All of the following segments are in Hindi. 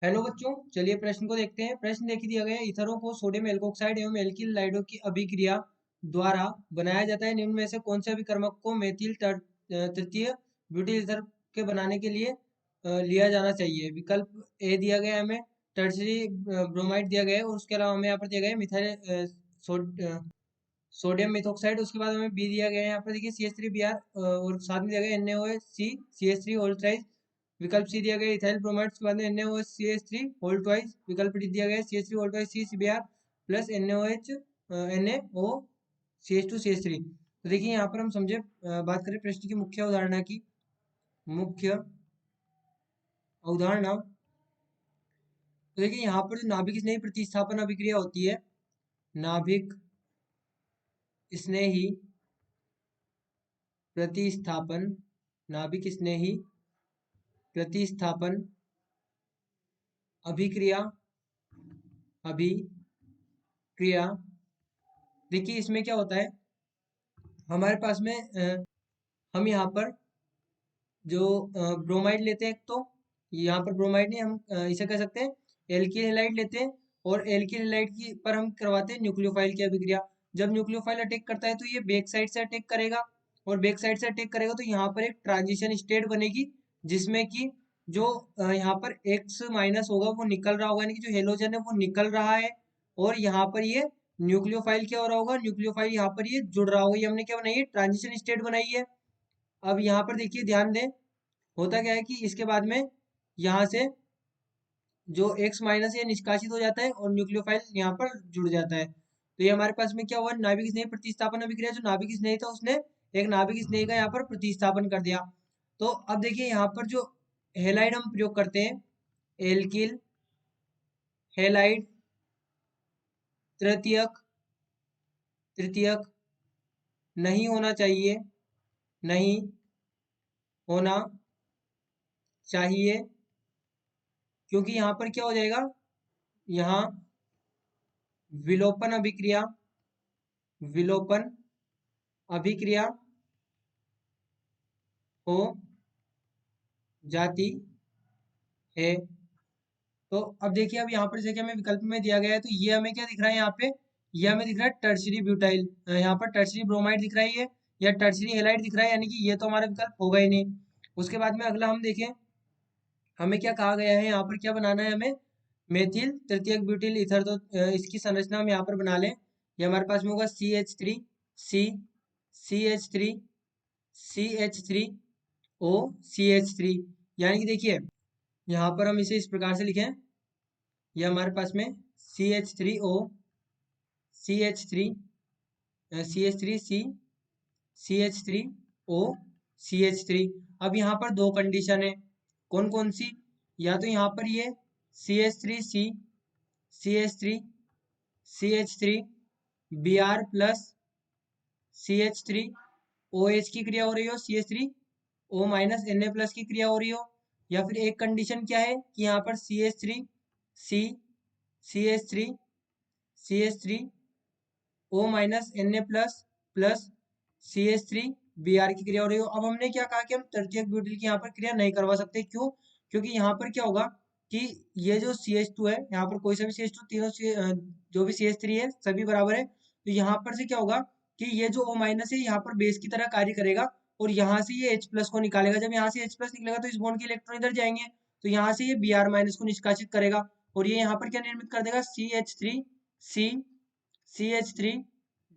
हेलो बच्चों, चलिए प्रश्न को देखते हैं। प्रश्न देख दिया गया है, इथरों को सोडियम एल्कोक्साइड एवं एल्किल लाइडो की अभिक्रिया द्वारा बनाया जाता है। निम्न में से कौन से अभिकर्मक को मेथिल तृतीय ब्यूटिल ईथर के बनाने के लिए लिया जाना चाहिए? विकल्प ए दिया गया है हमें, टर्सरी ब्रोमाइड दिया गया है, और उसके अलावा हमें यहाँ पर दिया गया है मिथाइल सोडियम मिथोक्साइड। उसके बाद हमें बी दिया गया है, यहाँ पर देखिए CH3Br, और साथ में दिया गया NaOH CH3 होल थ्राइस। विकल्प सी दिया गया इथाइल ब्रोमाइड, उसके बाद में NaOH CH3 होल ट्वाइस। विकल्प डी दिया गया CH3 होल ट्वाइस CCBr प्लस NaOH NaO CH2 CH3। तो देखिए यहाँ पर हम समझे, बात करें प्रश्न की मुख्य अवधारणा की। मुख्य अवधारणा, तो देखिए यहाँ पर जो नाभिक स्नेही प्रतिस्थापन अभिक्रिया होती है, नाभिक स्नेही प्रतिस्थापन, नाभिक स्नेही प्रतिस्थापन अभिक्रिया, अभिक्रिया, देखिए इसमें क्या होता है, हमारे पास में हम यहाँ पर जो ब्रोमाइड लेते हैं, तो यहाँ पर ब्रोमाइड नहीं, हम इसे कह सकते हैं एल्किल हैलाइड लेते हैं, और एल्किल हैलाइड की पर हम करवाते हैं न्यूक्लियोफाइल की अभिक्रिया। जब न्यूक्लियोफाइल अटैक करता है तो ये बैक साइड से अटैक करेगा, और बैक साइड से अटैक करेगा तो यहाँ पर एक ट्रांजिशन स्टेट बनेगी, जिसमें कि जो यहाँ पर एक्स माइनस होगा वो निकल रहा होगा, यानी कि जो हेलोजन है वो निकल रहा है, और यहाँ पर ये न्यूक्लियोफाइल क्या हो रहा होगा, न्यूक्लियोफाइल यहाँ पर ये जुड़ रहा होगा। ये हमने क्या बनाई है, ट्रांजिशन स्टेट बनाई है। अब यहाँ पर देखिए ध्यान दें, होता क्या है कि इसके बाद में यहाँ से जो एक्स माइनस ये निष्कासित हो जाता है, और न्यूक्लियोफाइल यहाँ पर जुड़ जाता है। तो ये हमारे पास में क्या हुआ, नाभिक स्नेही प्रतिस्थापन अभिक्रिया। जो नाभिक स्नेही था उसने एक नाभिक स्नेही का यहाँ पर प्रतिस्थापन कर दिया। तो अब देखिए यहाँ पर जो हेलाइड हम प्रयोग करते हैं, एल्किल हेलाइड तृतीयक, तृतीयक नहीं होना चाहिए, नहीं होना चाहिए, क्योंकि यहाँ पर क्या हो जाएगा, यहाँ विलोपन अभिक्रिया, विलोपन अभिक्रिया हो जाती है। तो अब देखिए, अब यहाँ पर जैसे कि हमें विकल्प में दिया गया है, तो ये हमें क्या दिख रहा है यहाँ पे, ये हमें दिख रहा है टर्सरी ब्यूटाइल, यहाँ पर टर्सरी ब्रोमाइड दिख रहा है ये, या टर्सरी हेलाइड दिख रहा है, यानी कि ये तो हमारा विकल्प होगा ही नहीं। उसके बाद में अगला हम देखें, हमें क्या कहा गया है, यहाँ पर क्या बनाना है हमें, मेथिल तृतीयक ब्यूटिल ईथर। तो इसकी संरचना हम यहाँ पर बना लें। ये हमारे पास में होगा CH3 C, CH3 यानी कि देखिए यहाँ पर हम इसे इस प्रकार से लिखें, ये हमारे पास में CH3O, CH3 CH3C, CH3O, CH3। अब यहाँ पर दो कंडीशन है, कौन कौन सी, या तो यहाँ पर ये CH3C, CH3 CH3Br plus CH3OH की क्रिया हो रही हो, CH3O माइनस Na प्लस की क्रिया हो रही हो, या फिर एक कंडीशन क्या है कि यहाँ पर CH3C, CH3 CH3O minus Na plus plus CH3Br की क्रिया हो रही हो। अब हमने क्या कहा कि हम तृतीयक ब्यूटिल की यहाँ पर क्रिया नहीं करवा सकते, क्यों? क्योंकि यहाँ पर क्या होगा कि ये जो CH2 है, यहाँ पर कोई सा भी CH2, तीनों जो भी CH3 है सभी बराबर है। तो यहाँ पर से क्या होगा कि ये जो O माइनस है यहाँ पर बेस की तरह कार्य करेगा, और यहाँ से ये H प्लस को निकालेगा। जब यहाँ से H प्लस निकलेगा तो इस बॉन्ड के इलेक्ट्रॉन इधर जाएंगे, तो यहाँ से ये Br माइनस को निष्कासित करेगा, और ये यहाँ पर क्या निर्मित कर देगा, CH3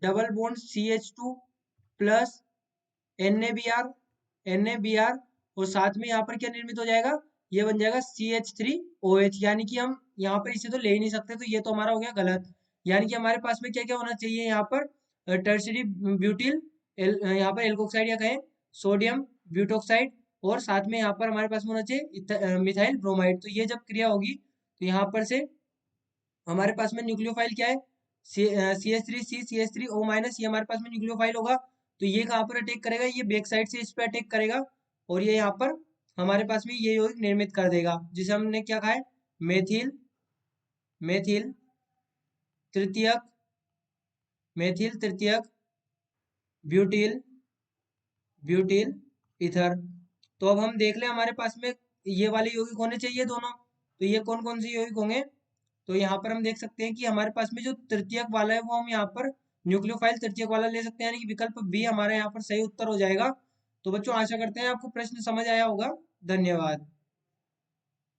double bond CH2 plus NaBr, और साथ में यहाँ पर क्या निर्मित हो जाएगा, ये बन जाएगा CH3OH। यानी कि हम यहाँ पर इसे तो ले ही नहीं सकते, तो ये तो हमारा हो गया गलत। यानी कि हमारे पास में क्या क्या होना चाहिए यहाँ पर, टर्सरी ब्यूटिल, यहाँ पर एल्कोक्साइड या कहें सोडियम ब्यूटोक्साइड, और साथ में यहाँ पर हमारे पास में होना चाहिए मिथाइल ब्रोमाइड। तो ये जब क्रिया होगी तो यहाँ पर से हमारे पास में न्यूक्लियोफाइल क्या है, CH3C CH3O माइनस, ये हमारे पास में न्यूक्लियोफाइल होगा। तो ये कहाँ पर अटैक करेगा, ये बैक साइड से इस पर अटैक करेगा, और ये यहाँ पर हमारे पास में ये यौगिक निर्मित कर देगा, जिसे हमने क्या कहा है, मेथिल, मेथिल तृतीयक, मेथिल तृतीयक ब्यूटिल, ब्यूटिल ईथर। तो अब हम देख लें, हमारे पास में ये वाले यौगिक होने चाहिए दोनों। तो ये कौन कौन से यौगिक होंगे? तो यहाँ पर हम देख सकते हैं कि हमारे पास में जो तृतीयक वाला है वो हम यहाँ पर न्यूक्लियोफाइल तृतीयक वाला ले सकते हैं, यानी कि विकल्प बी हमारा यहाँ पर सही उत्तर हो जाएगा। तो बच्चों आशा करते हैं आपको प्रश्न समझ आया होगा। धन्यवाद।